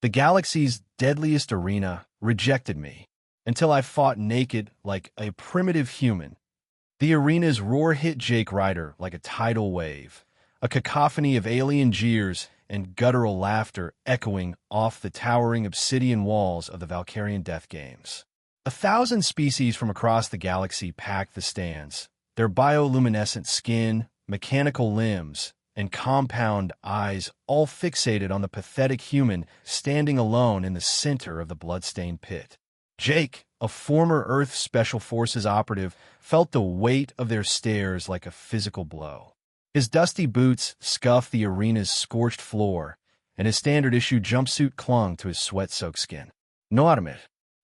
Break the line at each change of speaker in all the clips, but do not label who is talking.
The galaxy's deadliest arena rejected me, until I fought naked like a primitive human. The arena's roar hit Jake Ryder like a tidal wave, a cacophony of alien jeers and guttural laughter echoing off the towering obsidian walls of the Valkarian Death Games. 1,000 species from across the galaxy packed the stands, their bioluminescent skin, mechanical limbs, and compound eyes all fixated on the pathetic human standing alone in the center of the bloodstained pit. Jake, a former Earth Special Forces operative, felt the weight of their stares like a physical blow. His dusty boots scuffed the arena's scorched floor, and his standard-issue jumpsuit clung to his sweat-soaked skin. No armor,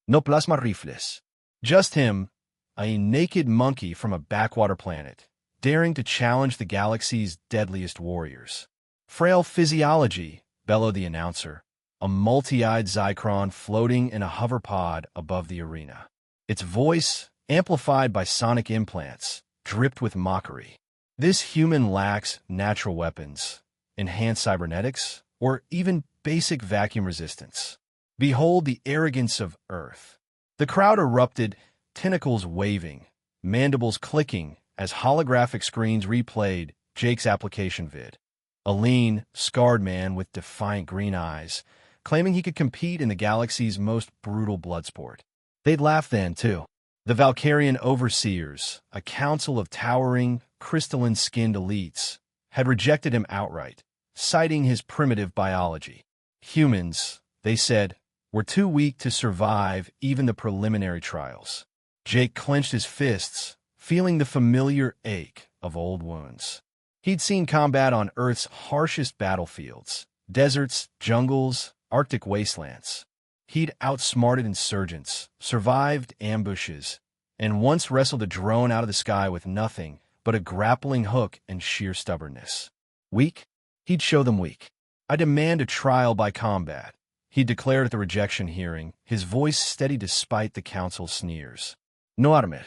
no plasma rifles. Just him, a naked monkey from a backwater planet, daring to challenge the galaxy's deadliest warriors. Frail physiology, bellowed the announcer, a multi-eyed Zychron floating in a hoverpod above the arena. Its voice, amplified by sonic implants, dripped with mockery. This human lacks natural weapons, enhanced cybernetics, or even basic vacuum resistance. Behold the arrogance of Earth. The crowd erupted, tentacles waving, mandibles clicking as holographic screens replayed Jake's application vid. A lean, scarred man with defiant green eyes, claiming he could compete in the galaxy's most brutal blood sport. They'd laugh then, too. The Valkarian Overseers, a council of towering, crystalline-skinned elites, had rejected him outright, citing his primitive biology. Humans, they said, were too weak to survive even the preliminary trials. Jake clenched his fists, feeling the familiar ache of old wounds. He'd seen combat on Earth's harshest battlefields, deserts, jungles, Arctic wastelands. He'd outsmarted insurgents, survived ambushes, and once wrestled a drone out of the sky with nothing but a grappling hook and sheer stubbornness. Weak? He'd show them weak. I demand a trial by combat, he declared at the rejection hearing, his voice steady despite the council's sneers. No armor,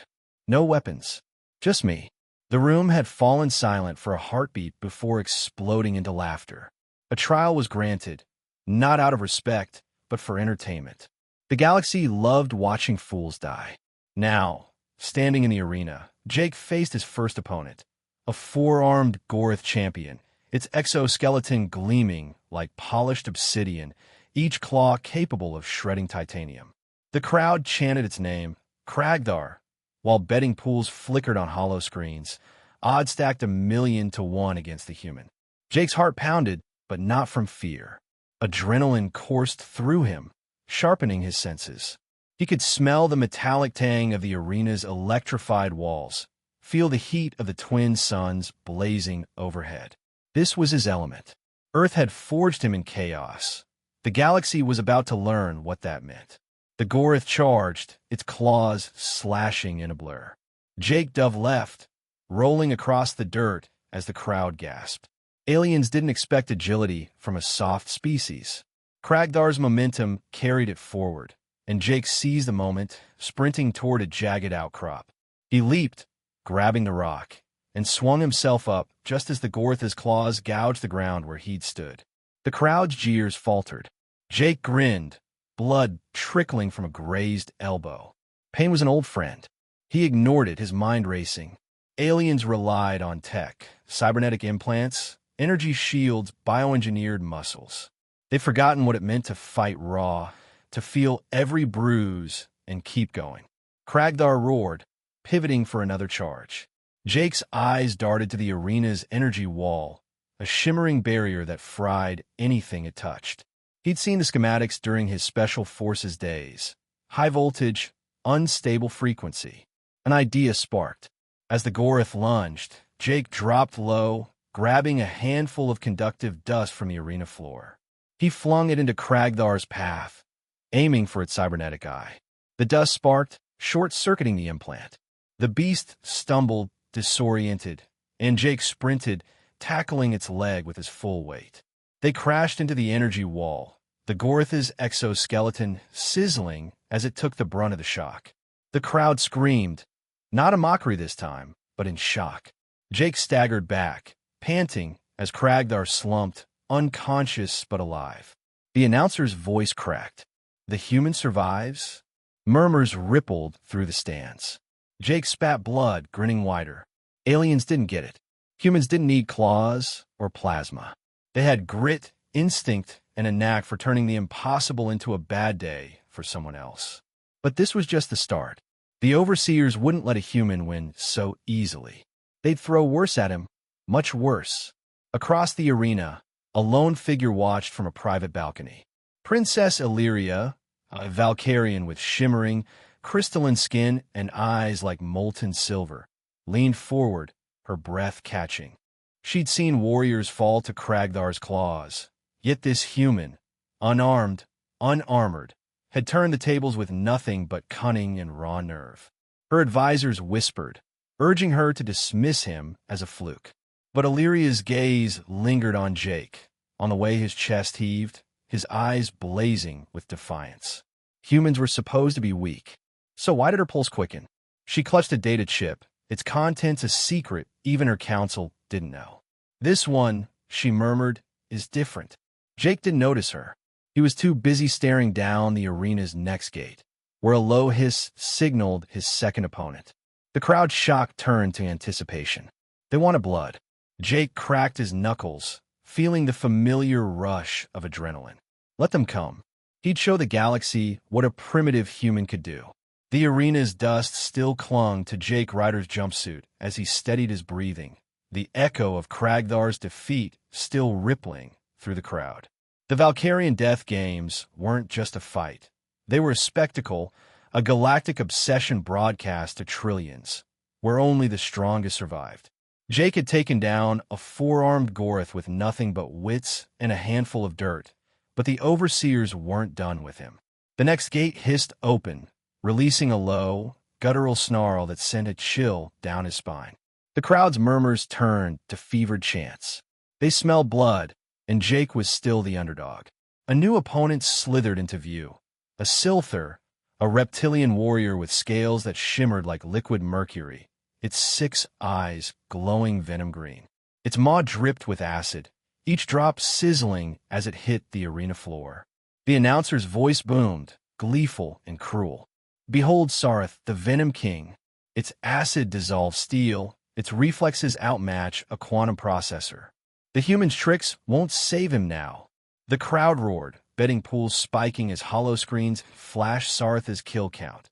no weapons, just me. The room had fallen silent for a heartbeat before exploding into laughter. A trial was granted, not out of respect, but for entertainment. The galaxy loved watching fools die. Now, standing in the arena, Jake faced his first opponent, a four-armed Gorith champion, its exoskeleton gleaming like polished obsidian, each claw capable of shredding titanium. The crowd chanted its name, Kragdar, while betting pools flickered on hollow screens, odds stacked 1,000,000 to 1 against the human. Jake's heart pounded, but not from fear. Adrenaline coursed through him, sharpening his senses. He could smell the metallic tang of the arena's electrified walls, feel the heat of the twin suns blazing overhead. This was his element. Earth had forged him in chaos. The galaxy was about to learn what that meant. The Gorith charged, its claws slashing in a blur. Jake dove left, rolling across the dirt as the crowd gasped. Aliens didn't expect agility from a soft species. Kragdar's momentum carried it forward, and Jake seized the moment, sprinting toward a jagged outcrop. He leaped, grabbing the rock, and swung himself up just as the Gorith's claws gouged the ground where he'd stood. The crowd's jeers faltered. Jake grinned, blood trickling from a grazed elbow. Pain was an old friend. He ignored it, his mind racing. Aliens relied on tech, cybernetic implants, energy shields, bioengineered muscles. They'd forgotten what it meant to fight raw, to feel every bruise and keep going. Kragdar roared, pivoting for another charge. Jake's eyes darted to the arena's energy wall, a shimmering barrier that fried anything it touched. He'd seen the schematics during his Special Forces days. High voltage, unstable frequency. An idea sparked. As the Gorith lunged, Jake dropped low, grabbing a handful of conductive dust from the arena floor. He flung it into Kragdar's path, aiming for its cybernetic eye. The dust sparked, short-circuiting the implant. The beast stumbled, disoriented, and Jake sprinted, tackling its leg with his full weight. They crashed into the energy wall, the Gorith's exoskeleton sizzling as it took the brunt of the shock. The crowd screamed, not a mockery this time, but in shock. Jake staggered back, panting as Kragdar slumped, unconscious but alive. The announcer's voice cracked. The human survives? Murmurs rippled through the stands. Jake spat blood, grinning wider. Aliens didn't get it. Humans didn't need claws or plasma. They had grit, instinct, and a knack for turning the impossible into a bad day for someone else. But this was just the start. The overseers wouldn't let a human win so easily. They'd throw worse at him, much worse. Across the arena, a lone figure watched from a private balcony. Princess Elyria, a Valkarian with shimmering, crystalline skin and eyes like molten silver, leaned forward, her breath catching. She'd seen warriors fall to Kragthar's claws, yet this human, unarmed, unarmored, had turned the tables with nothing but cunning and raw nerve. Her advisors whispered, urging her to dismiss him as a fluke. But Elyria's gaze lingered on Jake, on the way his chest heaved, his eyes blazing with defiance. Humans were supposed to be weak, so why did her pulse quicken? She clutched a data chip, its contents a secret even her council didn't know. This one, she murmured, is different. Jake didn't notice her. He was too busy staring down the arena's next gate, where a low hiss signaled his second opponent. The crowd's shock turned to anticipation. They wanted blood. Jake cracked his knuckles, feeling the familiar rush of adrenaline. Let them come. He'd show the galaxy what a primitive human could do. The arena's dust still clung to Jake Ryder's jumpsuit as he steadied his breathing, the echo of Kragthar's defeat still rippling through the crowd. The Valkarian Death Games weren't just a fight. They were a spectacle, a galactic obsession broadcast to trillions, where only the strongest survived. Jake had taken down a four-armed Goroth with nothing but wits and a handful of dirt, but the overseers weren't done with him. The next gate hissed open, releasing a low, guttural snarl that sent a chill down his spine. The crowd's murmurs turned to fevered chants. They smelled blood, and Jake was still the underdog. A new opponent slithered into view. A Silthar, a reptilian warrior with scales that shimmered like liquid mercury, its 6 eyes glowing venom green. Its maw dripped with acid, each drop sizzling as it hit the arena floor. The announcer's voice boomed, gleeful and cruel. Behold Sarth, the Venom King. Its acid dissolves steel, its reflexes outmatch a quantum processor. The human's tricks won't save him now. The crowd roared, betting pools spiking as hollow screens flashed Sarth's kill count.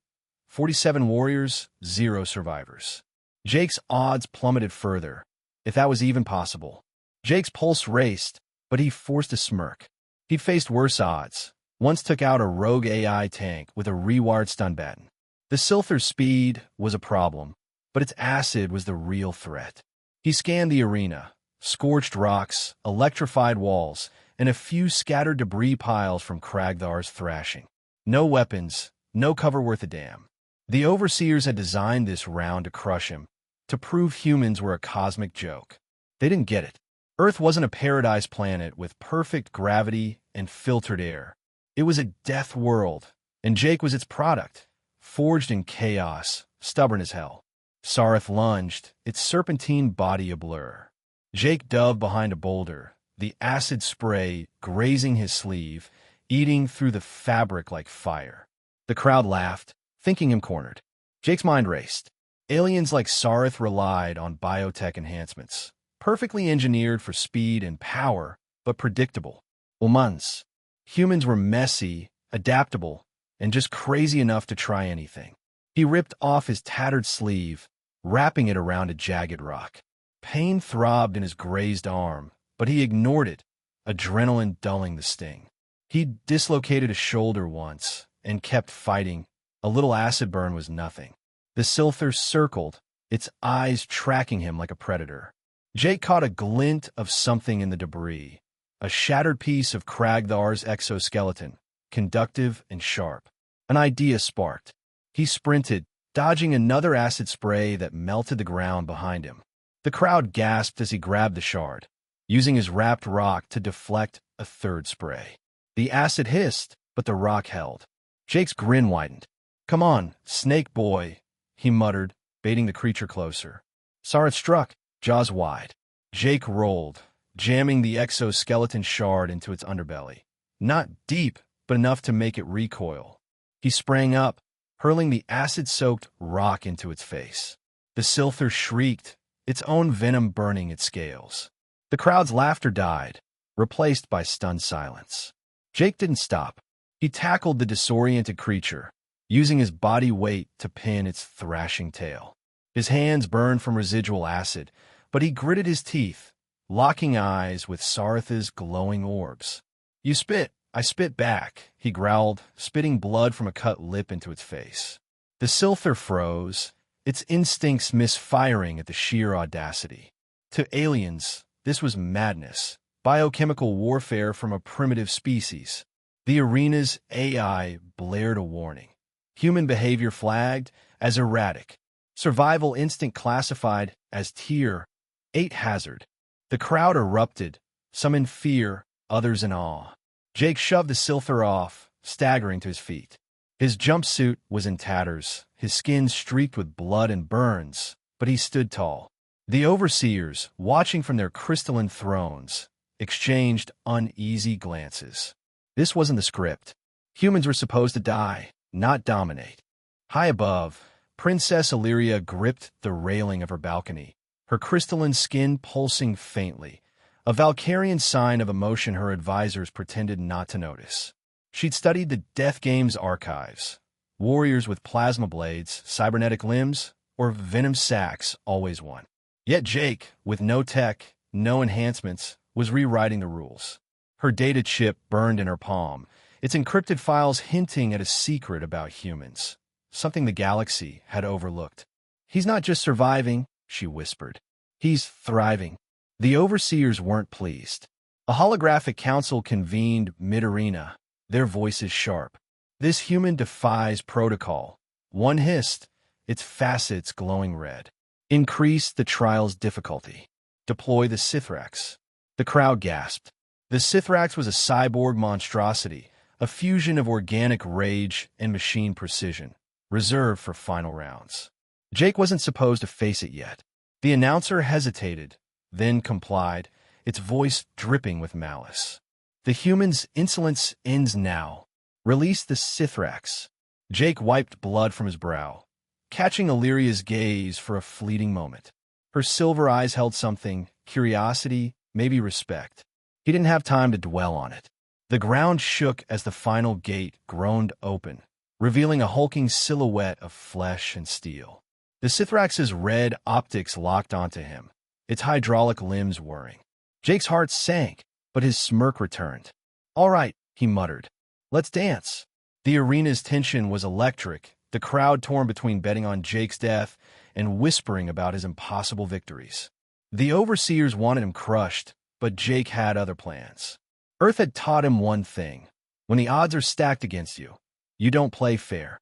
47 warriors, 0 survivors. Jake's odds plummeted further, if that was even possible. Jake's pulse raced, but he forced a smirk. He'd faced worse odds. Once took out a rogue AI tank with a rewired stun baton. The Silthar's speed was a problem, but its acid was the real threat. He scanned the arena, scorched rocks, electrified walls, and a few scattered debris piles from Kragthar's thrashing. No weapons, no cover worth a damn. The overseers had designed this round to crush him, to prove humans were a cosmic joke. They didn't get it. Earth wasn't a paradise planet with perfect gravity and filtered air. It was a death world, and Jake was its product, forged in chaos, stubborn as hell. Sarth lunged, its serpentine body a blur. Jake dove behind a boulder, the acid spray grazing his sleeve, eating through the fabric like fire. The crowd laughed, thinking him cornered. Jake's mind raced. Aliens like Sarth relied on biotech enhancements, perfectly engineered for speed and power, but predictable. Humans. Humans were messy, adaptable, and just crazy enough to try anything. He ripped off his tattered sleeve, wrapping it around a jagged rock. Pain throbbed in his grazed arm, but he ignored it, adrenaline dulling the sting. He'd dislocated a shoulder once and kept fighting. A little acid burn was nothing. The Silthar circled, its eyes tracking him like a predator. Jake caught a glint of something in the debris, a shattered piece of Kragthar's exoskeleton, conductive and sharp. An idea sparked. He sprinted, dodging another acid spray that melted the ground behind him. The crowd gasped as he grabbed the shard, using his wrapped rock to deflect a third spray. The acid hissed, but the rock held. Jake's grin widened. "Come on, snake boy," he muttered, baiting the creature closer. Sarth struck, jaws wide. Jake rolled, jamming the exoskeleton shard into its underbelly. Not deep, but enough to make it recoil. He sprang up, hurling the acid-soaked rock into its face. The Silther shrieked, its own venom burning its scales. The crowd's laughter died, replaced by stunned silence. Jake didn't stop. He tackled the disoriented creature, using his body weight to pin its thrashing tail. His hands burned from residual acid, but he gritted his teeth, locking eyes with Saratha's glowing orbs. "You spit, I spit back," he growled, spitting blood from a cut lip into its face. The Silther froze, its instincts misfiring at the sheer audacity. To aliens, this was madness, biochemical warfare from a primitive species. The arena's AI blared a warning. Human behavior flagged as erratic. Survival instinct classified as Tier 8 hazard. The crowd erupted, some in fear, others in awe. Jake shoved the Silther off, staggering to his feet. His jumpsuit was in tatters, his skin streaked with blood and burns, but he stood tall. The overseers, watching from their crystalline thrones, exchanged uneasy glances. This wasn't the script. Humans were supposed to die, not dominate. High above, Princess Elyria gripped the railing of her balcony, her crystalline skin pulsing faintly, a Valkarian sign of emotion her advisors pretended not to notice. She'd studied the Death Games archives. Warriors with plasma blades, cybernetic limbs, or venom sacs always won. Yet Jake, with no tech, no enhancements, was rewriting the rules. Her data chip burned in her palm, its encrypted files hinting at a secret about humans, something the galaxy had overlooked. "He's not just surviving," she whispered. "He's thriving." The overseers weren't pleased. A holographic council convened mid-arena, their voices sharp. "This human defies protocol." One hissed, its facets glowing red. "Increase the trial's difficulty. Deploy the Sithrax." The crowd gasped. The Sithrax was a cyborg monstrosity, a fusion of organic rage and machine precision, reserved for final rounds. Jake wasn't supposed to face it yet. The announcer hesitated, then complied, its voice dripping with malice. "The human's insolence ends now. Release the Sithrax." Jake wiped blood from his brow, catching Elyria's gaze for a fleeting moment. Her silver eyes held something, curiosity, maybe respect. He didn't have time to dwell on it. The ground shook as the final gate groaned open, revealing a hulking silhouette of flesh and steel. The Sithrax's red optics locked onto him, its hydraulic limbs whirring. Jake's heart sank, but his smirk returned. "All right," he muttered. "Let's dance." The arena's tension was electric, the crowd torn between betting on Jake's death and whispering about his impossible victories. The overseers wanted him crushed, but Jake had other plans. Earth had taught him one thing. When the odds are stacked against you, you don't play fair.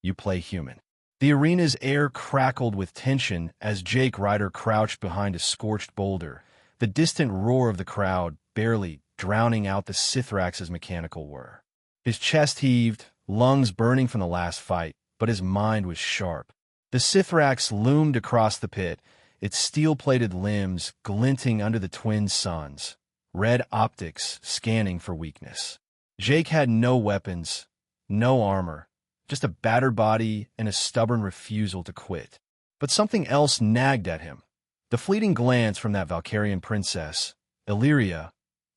You play human. The arena's air crackled with tension as Jake Ryder crouched behind a scorched boulder, the distant roar of the crowd barely drowning out the Sithrax's mechanical whir. His chest heaved, lungs burning from the last fight, but his mind was sharp. The Sithrax loomed across the pit, its steel-plated limbs glinting under the twin suns, red optics scanning for weakness. Jake had no weapons, no armor, just a battered body and a stubborn refusal to quit. But something else nagged at him. The fleeting glance from that Valkarian princess, Elyria,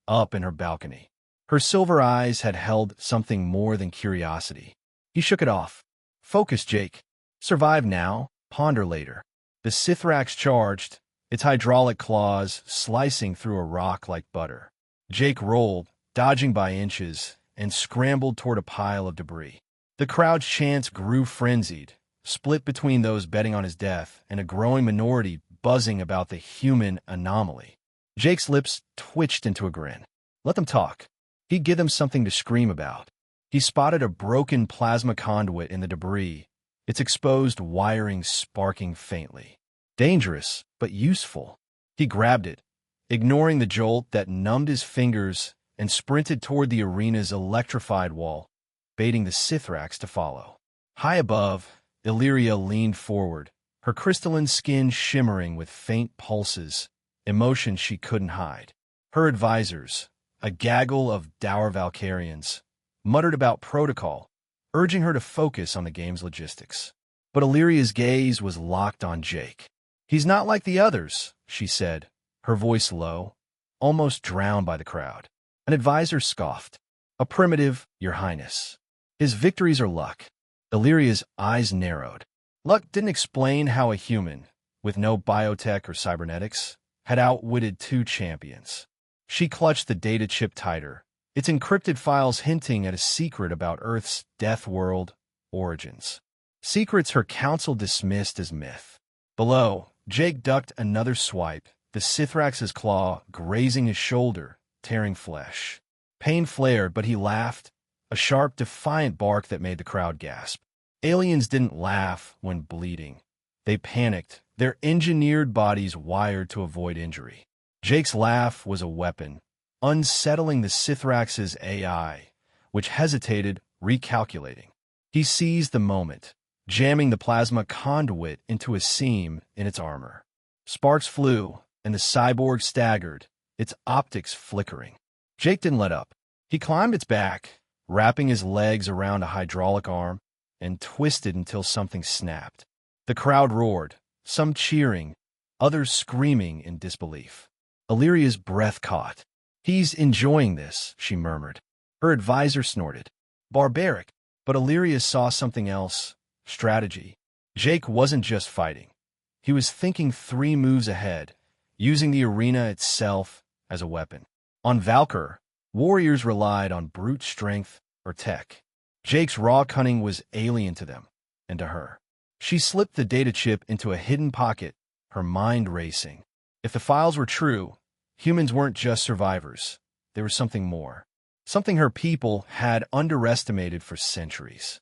up in her balcony. Her silver eyes had held something more than curiosity. He shook it off. "Focus, Jake. Survive now, ponder later." The Sithrax charged, its hydraulic claws slicing through a rock like butter. Jake rolled, dodging by inches, and scrambled toward a pile of debris. The crowd's chants grew frenzied, split between those betting on his death and a growing minority buzzing about the human anomaly. Jake's lips twitched into a grin. Let them talk. He'd give them something to scream about. He spotted a broken plasma conduit in the debris, its exposed wiring sparking faintly. Dangerous, but useful. He grabbed it, ignoring the jolt that numbed his fingers, and sprinted toward the arena's electrified wall, baiting the Sithrax to follow. High above, Elyria leaned forward, her crystalline skin shimmering with faint pulses, emotion she couldn't hide. Her advisors, A gaggle of dour Valkarians muttered about protocol, urging her to focus on the game's logistics. But Elyria's gaze was locked on Jake. "He's not like the others," she said, her voice low, almost drowned by the crowd. An advisor scoffed. "A primitive, Your Highness. His victories are luck." Elyria's eyes narrowed. Luck didn't explain how a human, with no biotech or cybernetics, had outwitted two champions. She clutched the data chip tighter, its encrypted files hinting at a secret about Earth's death world origins. Secrets her council dismissed as myth. Below, Jake ducked another swipe, the Sithrax's claw grazing his shoulder, tearing flesh. Pain flared, but he laughed, a sharp, defiant bark that made the crowd gasp. Aliens didn't laugh when bleeding. They panicked, their engineered bodies wired to avoid injury. Jake's laugh was a weapon, unsettling the Sithrax's AI, which hesitated, recalculating. He seized the moment, jamming the plasma conduit into a seam in its armor. Sparks flew, and the cyborg staggered, its optics flickering. Jake didn't let up. He climbed its back, wrapping his legs around a hydraulic arm, and twisted until something snapped. The crowd roared, some cheering, others screaming in disbelief. Elyria's breath caught. "He's enjoying this," she murmured. Her advisor snorted. "Barbaric." But Elyria saw something else. Strategy. Jake wasn't just fighting. He was thinking 3 moves ahead, using the arena itself as a weapon. On Valkar, warriors relied on brute strength or tech. Jake's raw cunning was alien to them, and to her. She slipped the data chip into a hidden pocket, her mind racing. If the files were true, humans weren't just survivors. They were something more. Something her people had underestimated for centuries.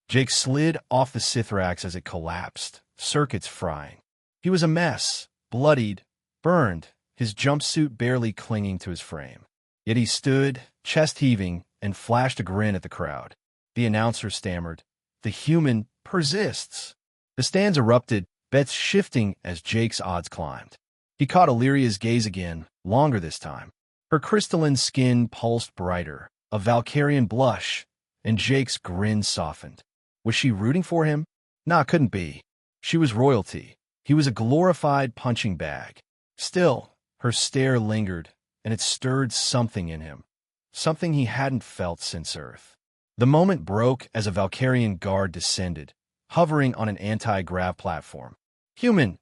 Jake slid off the Sithrax as it collapsed, circuits frying. He was a mess, bloodied, burned, his jumpsuit barely clinging to his frame. Yet he stood, chest heaving, and flashed a grin at the crowd. The announcer stammered, "The human persists." The stands erupted, bets shifting as Jake's odds climbed. He caught Elyria's gaze again, longer this time. Her crystalline skin pulsed brighter, a Valkarian blush, and Jake's grin softened. Was she rooting for him? Nah, couldn't be. She was royalty. He was a glorified punching bag. Still, her stare lingered, and it stirred something in him. Something he hadn't felt since Earth. The moment broke as a Valkarian guard descended, hovering on an anti-grav platform. "Human!"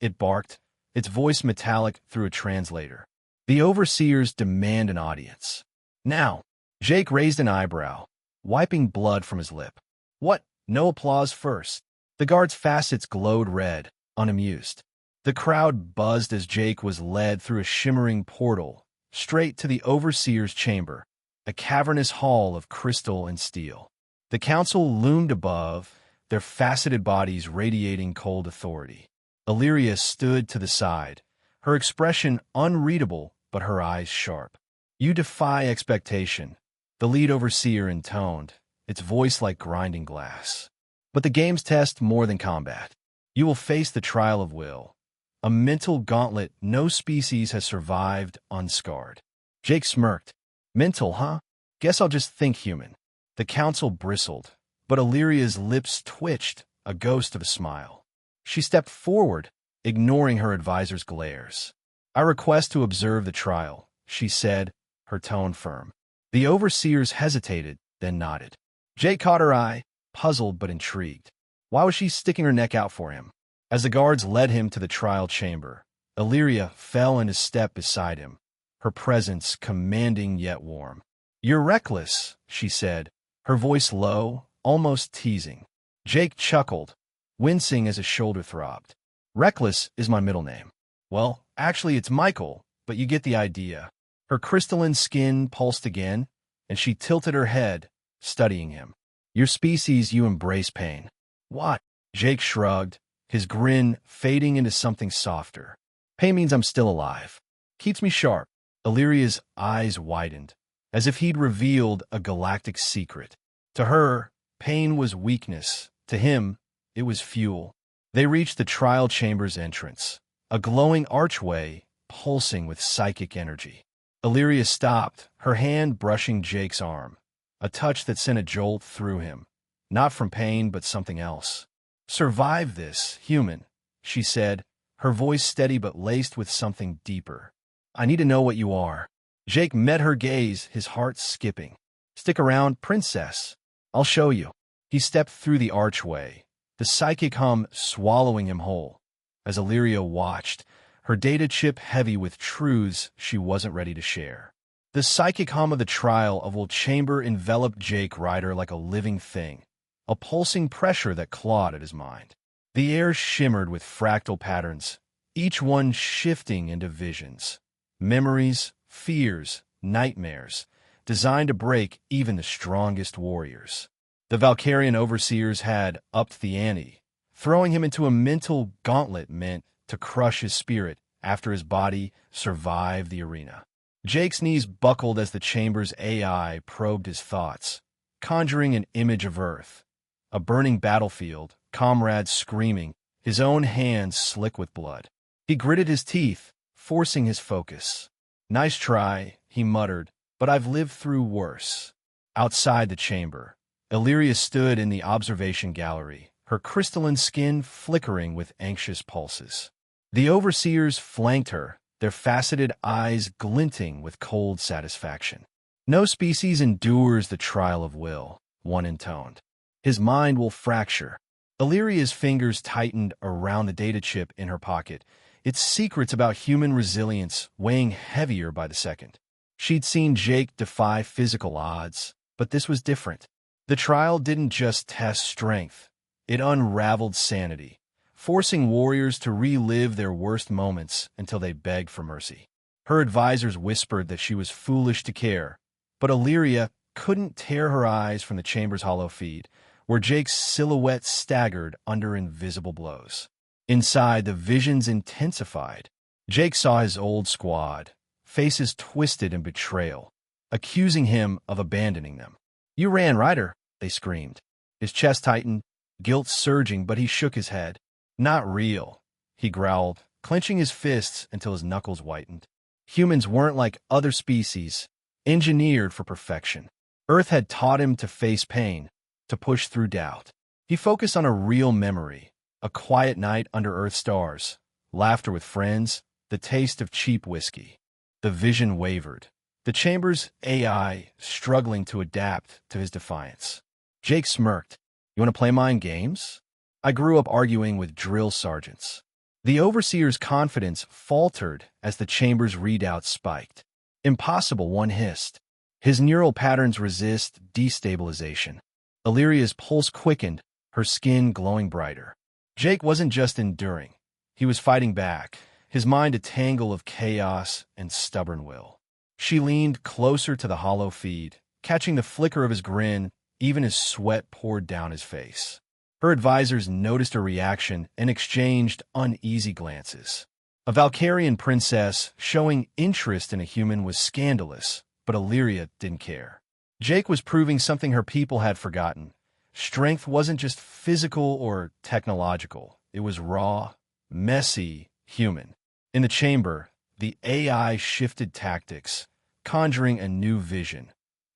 it barked, its voice metallic through a translator. "The overseers demand an audience." "Now!" Jake raised an eyebrow, wiping blood from his lip. "What? No applause first?" The guard's facets glowed red, unamused. The crowd buzzed as Jake was led through a shimmering portal, straight to the overseer's chamber, a cavernous hall of crystal and steel. The council loomed above, their faceted bodies radiating cold authority. Elyria stood to the side, her expression unreadable but her eyes sharp. "You defy expectation," the lead overseer intoned, its voice like grinding glass. "But the games test more than combat. You will face the trial of will, a mental gauntlet no species has survived unscarred." Jake smirked. "Mental, huh? Guess I'll just think human." The council bristled, but Elyria's lips twitched, a ghost of a smile. She stepped forward, ignoring her advisor's glares. "I request to observe the trial," she said, her tone firm. The overseers hesitated, then nodded. Jake caught her eye, puzzled but intrigued. Why was she sticking her neck out for him? As the guards led him to the trial chamber, Elyria fell into step beside him, her presence commanding yet warm. "You're reckless," she said, her voice low, almost teasing. Jake chuckled, wincing as his shoulder throbbed. "Reckless is my middle name." "Well, actually it's Michael, but you get the idea." Her crystalline skin pulsed again, and she tilted her head, studying him. "Your species, you embrace pain." "What?" Jake shrugged, his grin fading into something softer. "Pain means I'm still alive. Keeps me sharp." Elyria's eyes widened, as if he'd revealed a galactic secret. To her, pain was weakness. To him, it was fuel. They reached the trial chamber's entrance, a glowing archway pulsing with psychic energy. Elyria stopped, her hand brushing Jake's arm, a touch that sent a jolt through him, not from pain but something else. "Survive this, human," she said, her voice steady but laced with something deeper. "I need to know what you are." Jake met her gaze, his heart skipping. "Stick around, princess. I'll show you." He stepped through the archway, the psychic hum swallowing him whole. As Elyria watched, her data chip heavy with truths she wasn't ready to share. The psychic hum of the trial of Will Chamber enveloped Jake Ryder like a living thing, a pulsing pressure that clawed at his mind. The air shimmered with fractal patterns, each one shifting into visions, memories, fears, nightmares, designed to break even the strongest warriors. The Valkarian overseers had upped the ante, throwing him into a mental gauntlet meant to crush his spirit after his body survived the arena. Jake's knees buckled as the chamber's AI probed his thoughts, conjuring an image of Earth, a burning battlefield, comrades screaming, his own hands slick with blood. He gritted his teeth, forcing his focus. "Nice try," he muttered, "but I've lived through worse." Outside the chamber, Elyria stood in the observation gallery, her crystalline skin flickering with anxious pulses. The overseers flanked her, their faceted eyes glinting with cold satisfaction. "No species endures the trial of will," one intoned. "His mind will fracture." Illyria's fingers tightened around the data chip in her pocket, its secrets about human resilience weighing heavier by the second. She'd seen Jake defy physical odds, but this was different. The trial didn't just test strength, it unraveled sanity, forcing warriors to relive their worst moments until they begged for mercy. Her advisors whispered that she was foolish to care, but Elyria couldn't tear her eyes from the chamber's hollow feed, where Jake's silhouette staggered under invisible blows. Inside, the visions intensified. Jake saw his old squad, faces twisted in betrayal, accusing him of abandoning them. "You ran, Ryder," they screamed. His chest tightened, guilt surging, but he shook his head. "Not real," he growled, clenching his fists until his knuckles whitened. Humans weren't like other species, engineered for perfection. Earth had taught him to face pain, to push through doubt. He focused on a real memory, a quiet night under Earth stars, laughter with friends, the taste of cheap whiskey. The vision wavered, the chamber's AI struggling to adapt to his defiance. Jake smirked. "You want to play mind games? I grew up arguing with drill sergeants." The overseer's confidence faltered as the chamber's readout spiked. "Impossible," one hissed. His neural patterns resist destabilization. Illyria's pulse quickened, her skin glowing brighter. Jake wasn't just enduring. He was fighting back, his mind a tangle of chaos and stubborn will. She leaned closer to the hollow feed, catching the flicker of his grin even as sweat poured down his face. Her advisors noticed her reaction and exchanged uneasy glances. A Valkarian princess showing interest in a human was scandalous, but Elyria didn't care. Jake was proving something her people had forgotten. Strength wasn't just physical or technological. It was raw, messy, human. In the chamber, the AI shifted tactics, conjuring a new vision.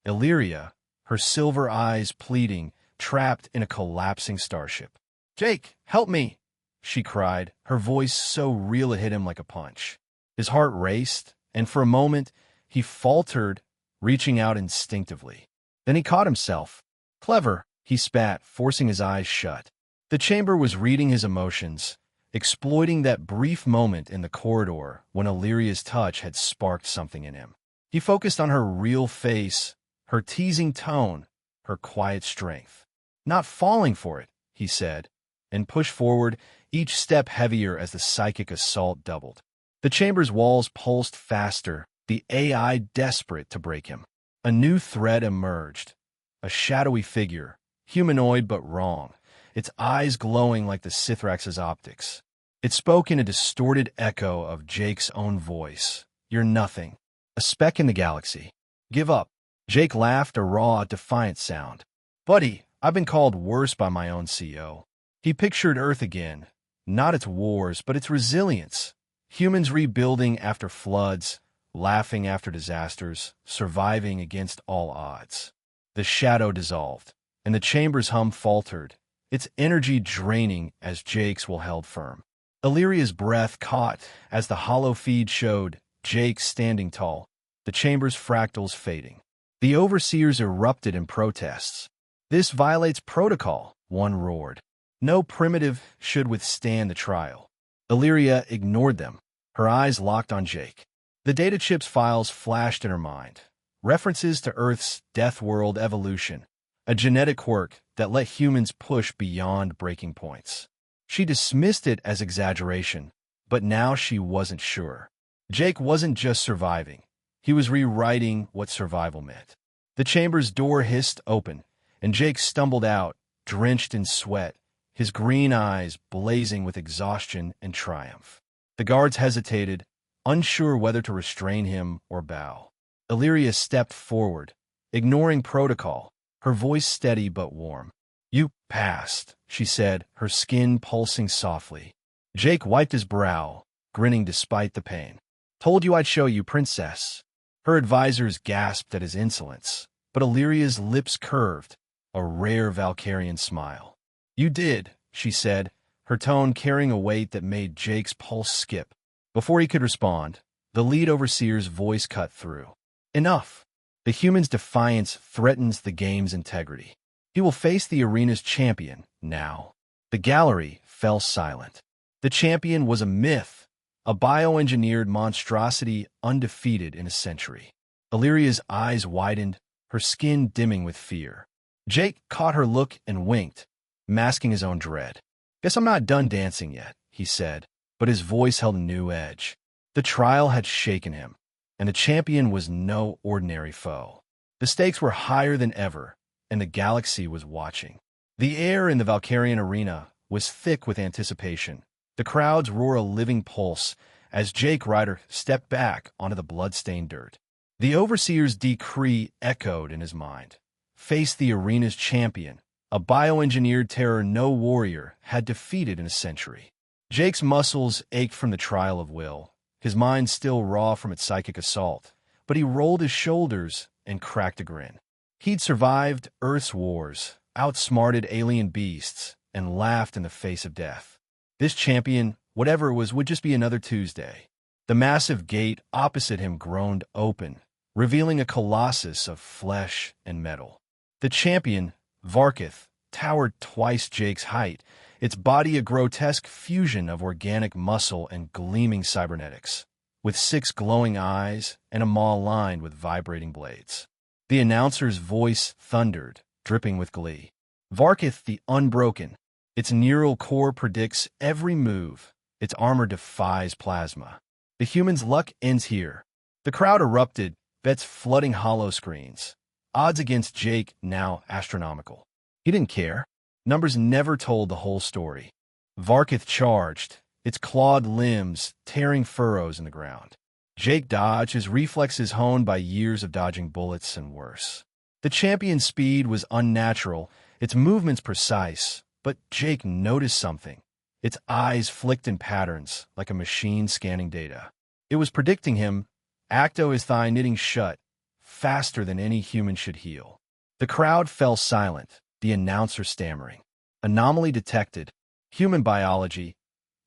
Elyria, her silver eyes pleading, trapped in a collapsing starship. "Jake, help me!" she cried, her voice so real it hit him like a punch. His heart raced, and for a moment, he faltered, reaching out instinctively. Then he caught himself. "Clever," he spat, forcing his eyes shut. The chamber was reading his emotions, exploiting that brief moment in the corridor when Illyria's touch had sparked something in him. He focused on her real face, her teasing tone, her quiet strength. "Not falling for it," he said, and pushed forward, each step heavier as the psychic assault doubled. The chamber's walls pulsed faster, the AI desperate to break him. A new threat emerged, a shadowy figure, humanoid but wrong, its eyes glowing like the Sithrax's optics. It spoke in a distorted echo of Jake's own voice. "You're nothing. A speck in the galaxy. Give up." Jake laughed, a raw, defiant sound. "Buddy, I've been called worse by my own CO." He pictured Earth again, not its wars, but its resilience. Humans rebuilding after floods, laughing after disasters, surviving against all odds. The shadow dissolved, and the chamber's hum faltered, its energy draining as Jake's will held firm. Elyria's breath caught as the hollow feed showed Jake standing tall, the chamber's fractals fading. The overseers erupted in protests. "This violates protocol," one roared. "No primitive should withstand the trial." Elyria ignored them, her eyes locked on Jake. The data chip's files flashed in her mind. References to Earth's death world evolution, a genetic quirk that let humans push beyond breaking points. She dismissed it as exaggeration, but now she wasn't sure. Jake wasn't just surviving. He was rewriting what survival meant. The chamber's door hissed open, and Jake stumbled out, drenched in sweat, his green eyes blazing with exhaustion and triumph. The guards hesitated, unsure whether to restrain him or bow. Elyria stepped forward, ignoring protocol, her voice steady but warm. "You passed," she said, her skin pulsing softly. Jake wiped his brow, grinning despite the pain. "Told you I'd show you, Princess." Her advisors gasped at his insolence, but Illyria's lips curved, a rare Valkarian smile. "You did," she said, her tone carrying a weight that made Jake's pulse skip. Before he could respond, the lead overseer's voice cut through. "Enough. The human's defiance threatens the game's integrity. He will face the arena's champion now." The gallery fell silent. The champion was a myth, a bioengineered monstrosity undefeated in a century. Illyria's eyes widened, her skin dimming with fear. Jake caught her look and winked, masking his own dread. "Guess I'm not done dancing yet," he said, but his voice held a new edge. The trial had shaken him, and the champion was no ordinary foe. The stakes were higher than ever, and the galaxy was watching. The air in the Valkarian arena was thick with anticipation. The crowds roared a living pulse as Jake Ryder stepped back onto the blood-stained dirt. The overseer's decree echoed in his mind. Face the arena's champion, a bioengineered terror no warrior had defeated in a century. Jake's muscles ached from the trial of will, his mind still raw from its psychic assault, but he rolled his shoulders and cracked a grin. He'd survived Earth's wars, outsmarted alien beasts, and laughed in the face of death. This champion, whatever it was, would just be another Tuesday. The massive gate opposite him groaned open, revealing a colossus of flesh and metal. The champion, Varkith, towered twice Jake's height, its body a grotesque fusion of organic muscle and gleaming cybernetics, with 6 glowing eyes and a maw lined with vibrating blades. The announcer's voice thundered, dripping with glee. "Varkith the Unbroken. Its neural core predicts every move. Its armor defies plasma. The human's luck ends here." The crowd erupted, bets flooding hollow screens. Odds against Jake now astronomical. He didn't care. Numbers never told the whole story. Varkith charged, its clawed limbs tearing furrows in the ground. Jake dodged, his reflexes honed by years of dodging bullets and worse. The champion's speed was unnatural, its movements precise, but Jake noticed something. Its eyes flicked in patterns, like a machine scanning data. It was predicting him, acto his thigh knitting shut, faster than any human should heal. The crowd fell silent, the announcer stammering. Anomaly detected. Human biology,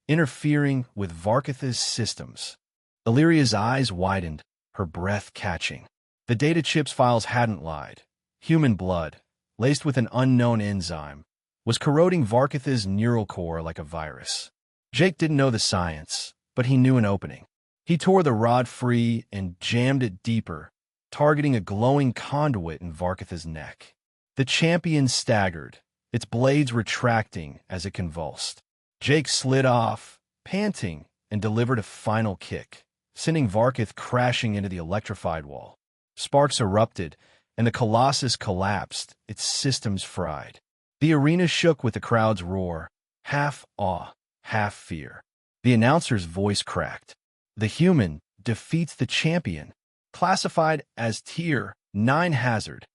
interfering with Varkith's systems. Illyria's eyes widened, her breath catching. The data chip's files hadn't lied. Human blood, laced with an unknown enzyme, was corroding Varkith's neural core like a virus. Jake didn't know the science, but he knew an opening. He tore the rod free and jammed it deeper, targeting a glowing conduit in Varkith's neck. The champion staggered, its blades retracting as it convulsed. Jake slid off, panting, and delivered a final kick, sending Varkith crashing into the electrified wall. Sparks erupted, and the colossus collapsed, its systems fried. The arena shook with the crowd's roar, half awe, half fear. The announcer's voice cracked. "The human defeats the champion, classified as Tier 9 hazard."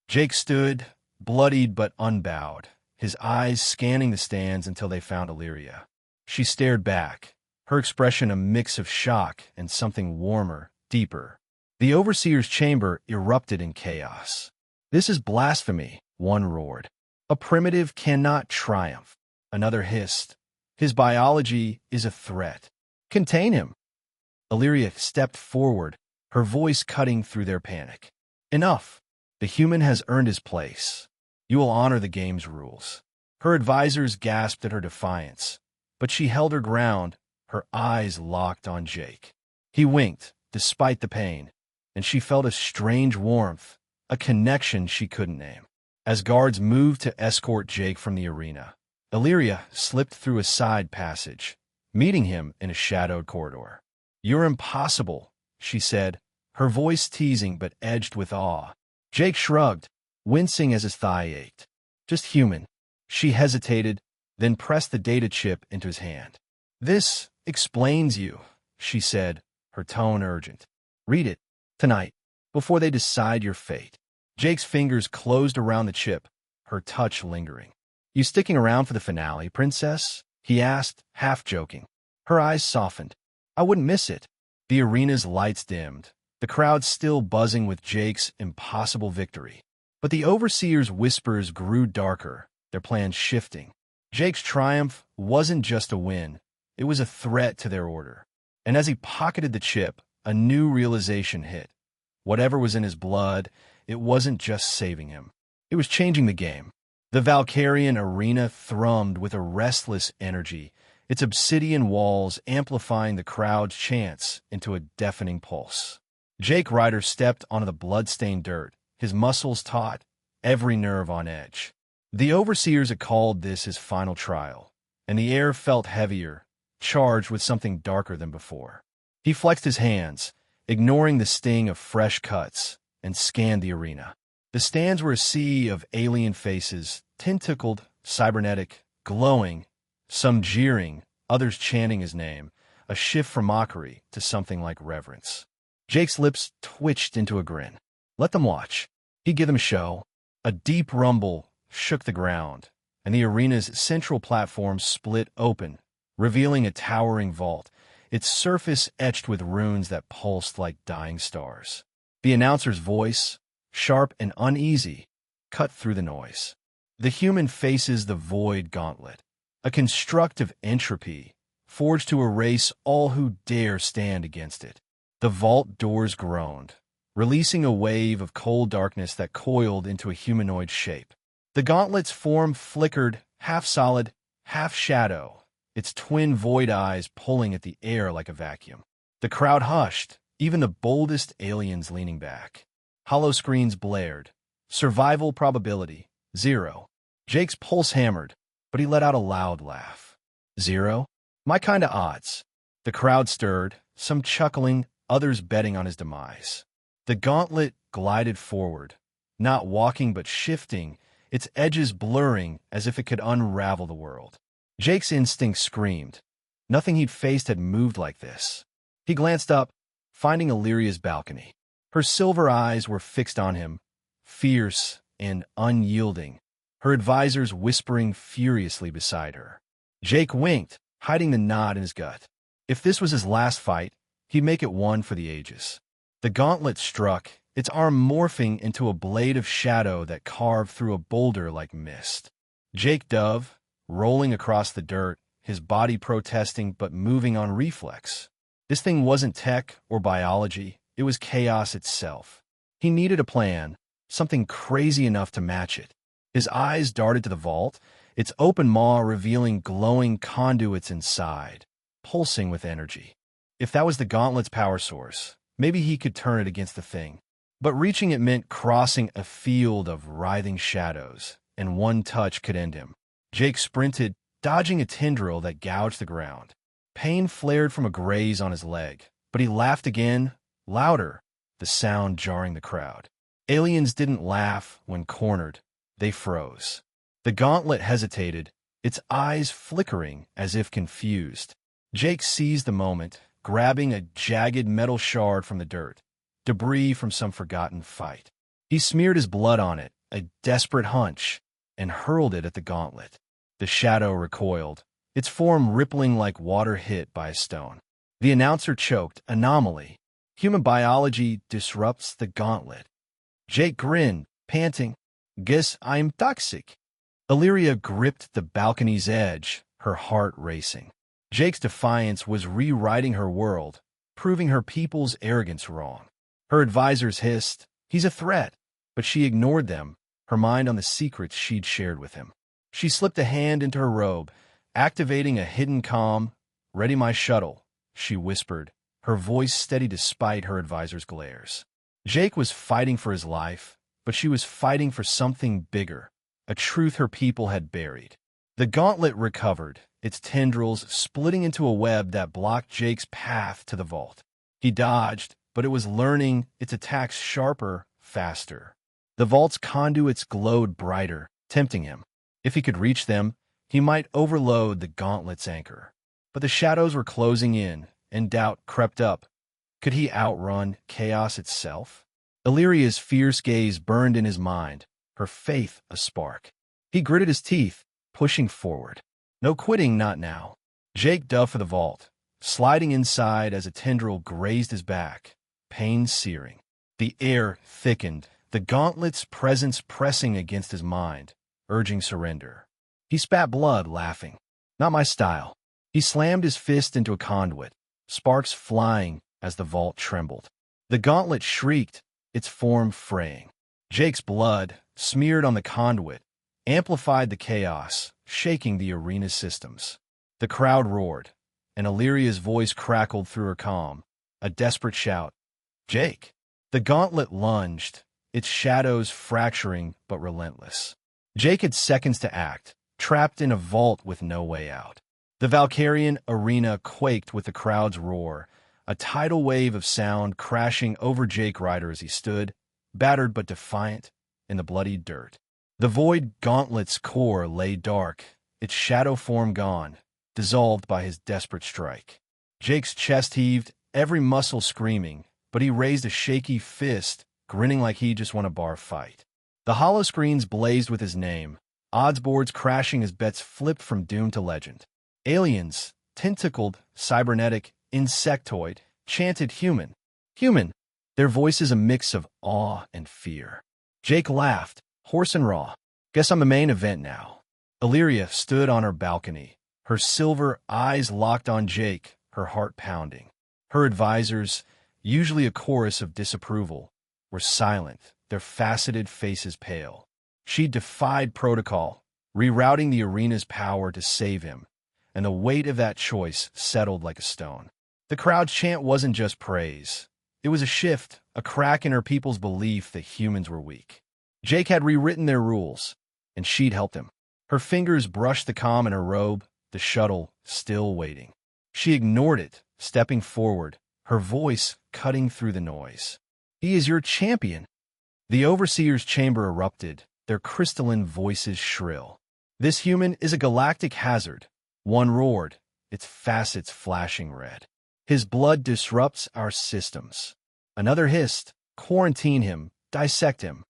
Jake stood, bloodied but unbowed, his eyes scanning the stands until they found Elyria. She stared back, her expression a mix of shock and something warmer, deeper. The overseer's chamber erupted in chaos. "This is blasphemy," one roared. "A primitive cannot triumph," another hissed. "His biology is a threat. Contain him." Elyria stepped forward, her voice cutting through their panic. "Enough. The human has earned his place. You will honor the game's rules." Her advisors gasped at her defiance, but she held her ground, her eyes locked on Jake. He winked, despite the pain, and she felt a strange warmth, a connection she couldn't name. As guards moved to escort Jake from the arena, Elyria slipped through a side passage, meeting him in a shadowed corridor. "You're impossible," she said, her voice teasing but edged with awe. Jake shrugged, wincing as his thigh ached. "Just human." She hesitated, then pressed the data chip into his hand. "This explains you," she said, her tone urgent. "Read it, tonight, before they decide your fate." Jake's fingers closed around the chip, her touch lingering. "You sticking around for the finale, princess?" he asked, half joking. Her eyes softened. "I wouldn't miss it." The arena's lights dimmed, the crowd still buzzing with Jake's impossible victory. But the overseer's whispers grew darker, their plans shifting. Jake's triumph wasn't just a win, it was a threat to their order. And as he pocketed the chip, a new realization hit. Whatever was in his blood, it wasn't just saving him. It was changing the game. The Valkarian arena thrummed with a restless energy, its obsidian walls amplifying the crowd's chants into a deafening pulse. Jake Ryder stepped onto the blood-stained dirt, his muscles taut, every nerve on edge. The overseers had called this his final trial, and the air felt heavier, charged with something darker than before. He flexed his hands, ignoring the sting of fresh cuts, and scanned the arena. The stands were a sea of alien faces, tentacled, cybernetic, glowing, some jeering, others chanting his name, a shift from mockery to something like reverence. Jake's lips twitched into a grin. Let them watch. He'd give them a show. A deep rumble shook the ground, and the arena's central platform split open, revealing a towering vault, its surface etched with runes that pulsed like dying stars. The announcer's voice, sharp and uneasy, cut through the noise. The human faces the Void Gauntlet, a construct of entropy, forged to erase all who dare stand against it. The vault doors groaned, releasing a wave of cold darkness that coiled into a humanoid shape. The gauntlet's form flickered, half solid, half shadow, its twin void eyes pulling at the air like a vacuum. The crowd hushed, even the boldest aliens leaning back. Hollow screens blared. Survival probability, 0. Jake's pulse hammered, but he let out a loud laugh. 0? My kind of odds. The crowd stirred, some chuckling, others betting on his demise. The gauntlet glided forward, not walking but shifting, its edges blurring as if it could unravel the world. Jake's instinct screamed. Nothing he'd faced had moved like this. He glanced up, finding Elyria's balcony. Her silver eyes were fixed on him, fierce and unyielding, her advisors whispering furiously beside her. Jake winked, hiding the knot in his gut. If this was his last fight, he'd make it one for the ages. The gauntlet struck, its arm morphing into a blade of shadow that carved through a boulder like mist. Jake dove, rolling across the dirt, his body protesting but moving on reflex. This thing wasn't tech or biology, it was chaos itself. He needed a plan, something crazy enough to match it. His eyes darted to the vault, its open maw revealing glowing conduits inside, pulsing with energy. If that was the gauntlet's power source, maybe he could turn it against the thing. But reaching it meant crossing a field of writhing shadows, and one touch could end him. Jake sprinted, dodging a tendril that gouged the ground. Pain flared from a graze on his leg, but he laughed again, louder, the sound jarring the crowd. Aliens didn't laugh when cornered, they froze. The gauntlet hesitated, its eyes flickering as if confused. Jake seized the moment, grabbing a jagged metal shard from the dirt, debris from some forgotten fight. He smeared his blood on it, a desperate hunch, and hurled it at the gauntlet. The shadow recoiled, its form rippling like water hit by a stone. The announcer choked, anomaly. Human biology disrupts the gauntlet. Jake grinned, panting. Guess I'm toxic. Elyria gripped the balcony's edge, her heart racing. Jake's defiance was rewriting her world, proving her people's arrogance wrong. Her advisors hissed, "He's a threat," but she ignored them, her mind on the secrets she'd shared with him. She slipped a hand into her robe, activating a hidden comm. "Ready my shuttle," she whispered, her voice steady despite her advisor's glares. Jake was fighting for his life, but she was fighting for something bigger, a truth her people had buried. The gauntlet recovered, its tendrils splitting into a web that blocked Jake's path to the vault. He dodged, but it was learning its attacks sharper, faster. The vault's conduits glowed brighter, tempting him. If he could reach them, he might overload the gauntlet's anchor. But the shadows were closing in, and doubt crept up. Could he outrun chaos itself? Elyria's fierce gaze burned in his mind, her faith a spark. He gritted his teeth, pushing forward. No quitting, not now. Jake dove for the vault, sliding inside as a tendril grazed his back, pain searing. The air thickened, the gauntlet's presence pressing against his mind, urging surrender. He spat blood, laughing. Not my style. He slammed his fist into a conduit, sparks flying as the vault trembled. The gauntlet shrieked, its form fraying. Jake's blood, smeared on the conduit, amplified the chaos, shaking the arena's systems. The crowd roared, and Elyria's voice crackled through her calm, a desperate shout. "Jake!" The gauntlet lunged, its shadows fracturing but relentless. Jake had seconds to act, trapped in a vault with no way out. The Valkarian arena quaked with the crowd's roar, a tidal wave of sound crashing over Jake Ryder as he stood, battered but defiant, in the bloody dirt. The Void Gauntlet's core lay dark, its shadow form gone, dissolved by his desperate strike. Jake's chest heaved, every muscle screaming, but he raised a shaky fist, grinning like he just won a bar fight. The hollow screens blazed with his name, odds boards crashing as bets flipped from doom to legend. Aliens, tentacled, cybernetic, insectoid, chanted human. Human. Their voices a mix of awe and fear. Jake laughed, hoarse and raw. "Guess I'm the main event now." Elyria stood on her balcony, her silver eyes locked on Jake, her heart pounding. Her advisors, usually a chorus of disapproval, were silent, their faceted faces pale. She defied protocol, rerouting the arena's power to save him, and the weight of that choice settled like a stone. The crowd's chant wasn't just praise. It was a shift, a crack in her people's belief that humans were weak. Jake had rewritten their rules, and she'd helped him. Her fingers brushed the comm in her robe, the shuttle still waiting. She ignored it, stepping forward, her voice cutting through the noise. "He is your champion." The overseer's chamber erupted, their crystalline voices shrill. "This human is a galactic hazard." One roared, its facets flashing red. "His blood disrupts our systems." Another hissed, "Quarantine him, dissect him."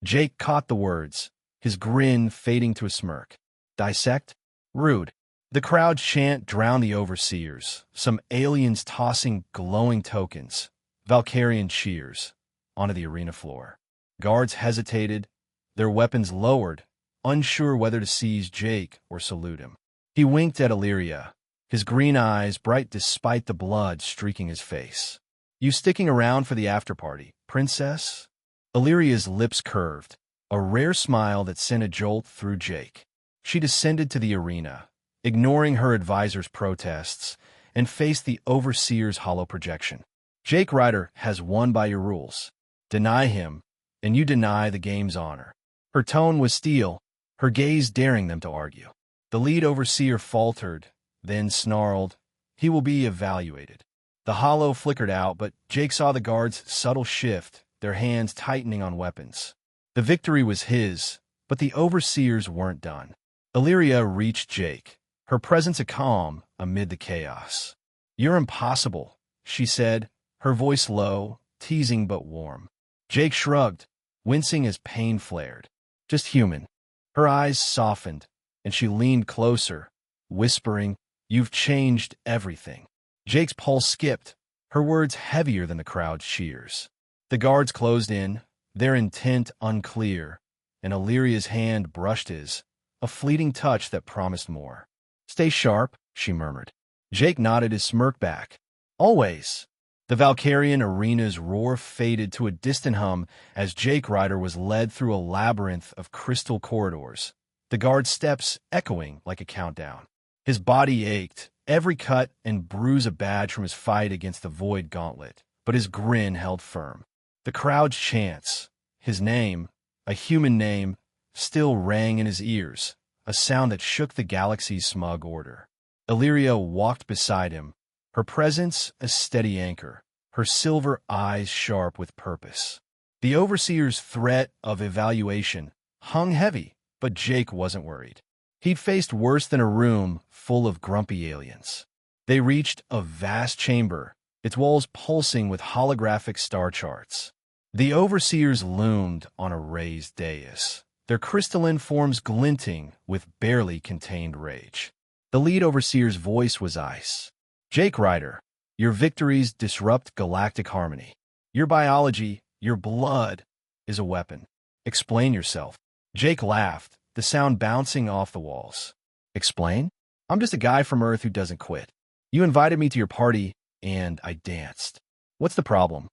Jake caught the words, his grin fading to a smirk. "Dissect? Rude." The crowd's chant drowned the overseers, some aliens tossing glowing tokens, Valkarian cheers, onto the arena floor. Guards hesitated, their weapons lowered, unsure whether to seize Jake or salute him. He winked at Elyria, his green eyes bright despite the blood streaking his face. "You sticking around for the after-party, princess?" Illyria's lips curved, a rare smile that sent a jolt through Jake. She descended to the arena, ignoring her advisor's protests, and faced the overseer's hollow projection. "Jake Ryder has won by your rules. Deny him, and you deny the game's honor." Her tone was steel, her gaze daring them to argue. The lead overseer faltered, then snarled, "He will be evaluated." The hollow flickered out, but Jake saw the guards' subtle shift, their hands tightening on weapons. The victory was his, but the overseers weren't done. Elyria reached Jake, her presence a calm amid the chaos. "You're impossible," she said, her voice low, teasing but warm. Jake shrugged, wincing as pain flared. "Just human." Her eyes softened, and she leaned closer, whispering, "You've changed everything." Jake's pulse skipped, her words heavier than the crowd's cheers. The guards closed in, their intent unclear, and Elyria's hand brushed his, a fleeting touch that promised more. "Stay sharp," she murmured. Jake nodded his smirk back. "Always." The Valkarian arena's roar faded to a distant hum as Jake Ryder was led through a labyrinth of crystal corridors, the guard's steps echoing like a countdown. His body ached, every cut and bruise a badge from his fight against the Void Gauntlet, but his grin held firm. The crowd's chants, his name, a human name, still rang in his ears, a sound that shook the galaxy's smug order. Elyria walked beside him, her presence a steady anchor, her silver eyes sharp with purpose. The Overseer's threat of evaluation hung heavy, but Jake wasn't worried. He'd faced worse than a room full of grumpy aliens. They reached a vast chamber, its walls pulsing with holographic star charts. The Overseers loomed on a raised dais, their crystalline forms glinting with barely contained rage. The lead Overseer's voice was ice. "Jake Ryder, your victories disrupt galactic harmony. Your biology, your blood, is a weapon. Explain yourself." Jake laughed, the sound bouncing off the walls. "Explain? I'm just a guy from Earth who doesn't quit. You invited me to your party, and I danced. What's the problem?"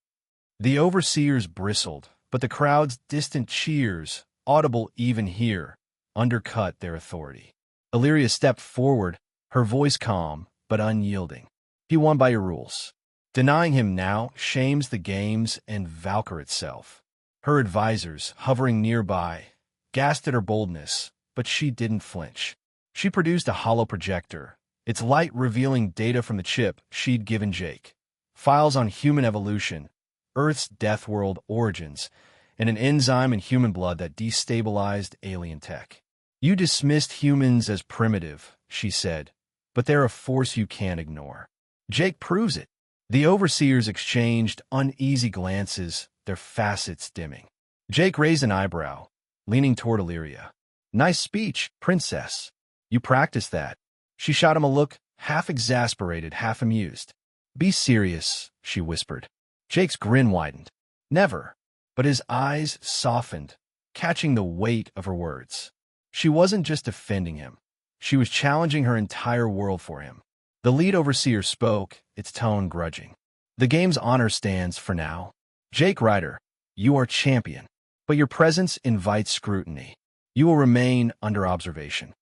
The Overseers bristled, but the crowd's distant cheers, audible even here, undercut their authority. Elyria stepped forward, her voice calm but unyielding. "He won by your rules. Denying him now shames the games and Valkyr itself." Her advisors, hovering nearby, gasped at her boldness, but she didn't flinch. She produced a hollow projector, its light revealing data from the chip she'd given Jake. Files on human evolution, Earth's death world origins, and an enzyme in human blood that destabilized alien tech. "You dismissed humans as primitive," she said, "but they're a force you can't ignore." Jake proves it. The Overseers exchanged uneasy glances, their facets dimming. Jake raised an eyebrow, leaning toward Elyria. "Nice speech, Princess. You practiced that." She shot him a look, half exasperated, half amused. "Be serious," she whispered. Jake's grin widened. "Never." But his eyes softened, catching the weight of her words. She wasn't just defending him. She was challenging her entire world for him. The lead Overseer spoke, its tone grudging. "The game's honor stands for now. Jake Ryder, you are champion, but your presence invites scrutiny. You will remain under observation."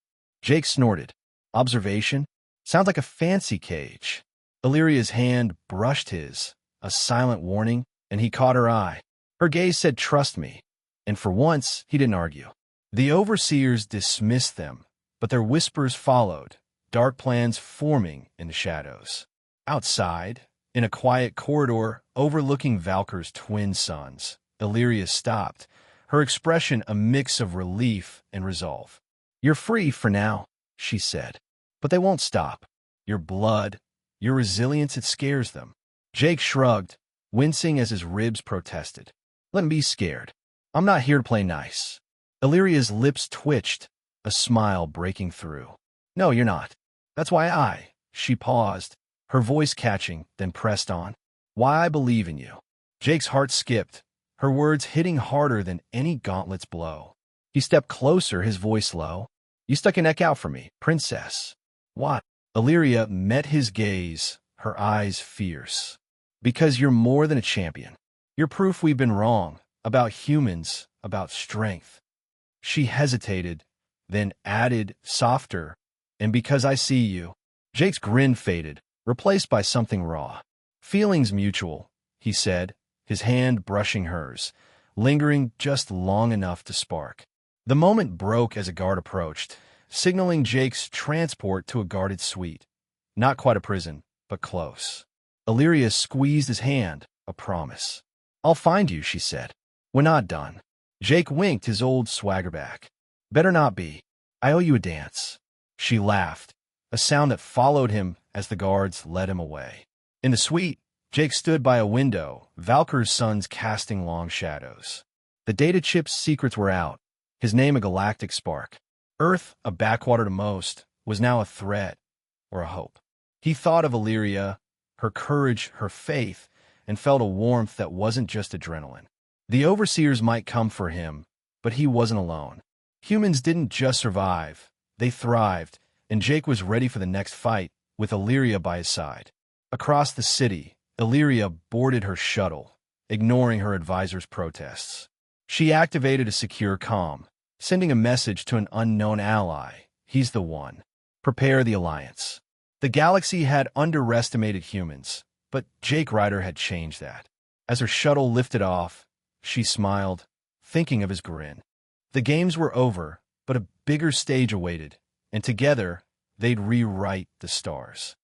Jake snorted. "Observation? Sounds like a fancy cage." Elyria's hand brushed his, a silent warning, and he caught her eye. Her gaze said, "Trust me." And for once, he didn't argue. The Overseers dismissed them, but their whispers followed, dark plans forming in the shadows. Outside, in a quiet corridor overlooking Valkyr's twin suns, Elyria stopped, her expression a mix of relief and resolve. "You're free for now," she said. "But they won't stop. Your blood, your resilience, it scares them." Jake shrugged, wincing as his ribs protested. "Let me be scared. I'm not here to play nice." Elyria's lips twitched, a smile breaking through. "No, you're not. That's why She paused, her voice catching, then pressed on. "Why I believe in you." Jake's heart skipped, her words hitting harder than any gauntlet's blow. He stepped closer, his voice low. "You stuck your neck out for me, Princess." "What?" Elyria met his gaze, her eyes fierce. "Because you're more than a champion. You're proof we've been wrong, about humans, about strength." She hesitated, then added, softer, "And because I see you." Jake's grin faded, replaced by something raw. "Feelings mutual," he said, his hand brushing hers, lingering just long enough to spark. The moment broke as a guard approached, signaling Jake's transport to a guarded suite. Not quite a prison, but close. Elyria squeezed his hand, a promise. "I'll find you," she said. "We're not done." Jake winked, his old swagger back. "Better not be. I owe you a dance." She laughed, a sound that followed him as the guards led him away. In the suite, Jake stood by a window, Valkyr's suns casting long shadows. The data chip's secrets were out, his name a galactic spark. Earth, a backwater to most, was now a threat or a hope. He thought of Elyria, her courage, her faith, and felt a warmth that wasn't just adrenaline. The overseers might come for him, but he wasn't alone. Humans didn't just survive, they thrived, and Jake was ready for the next fight, with Elyria by his side. Across the city, Elyria boarded her shuttle, ignoring her advisor's protests. She activated a secure comm, sending a message to an unknown ally. He's the one. Prepare the alliance. The galaxy had underestimated humans, but Jake Ryder had changed that. As her shuttle lifted off, she smiled, thinking of his grin. The games were over, but a bigger stage awaited, and together, they'd rewrite the stars.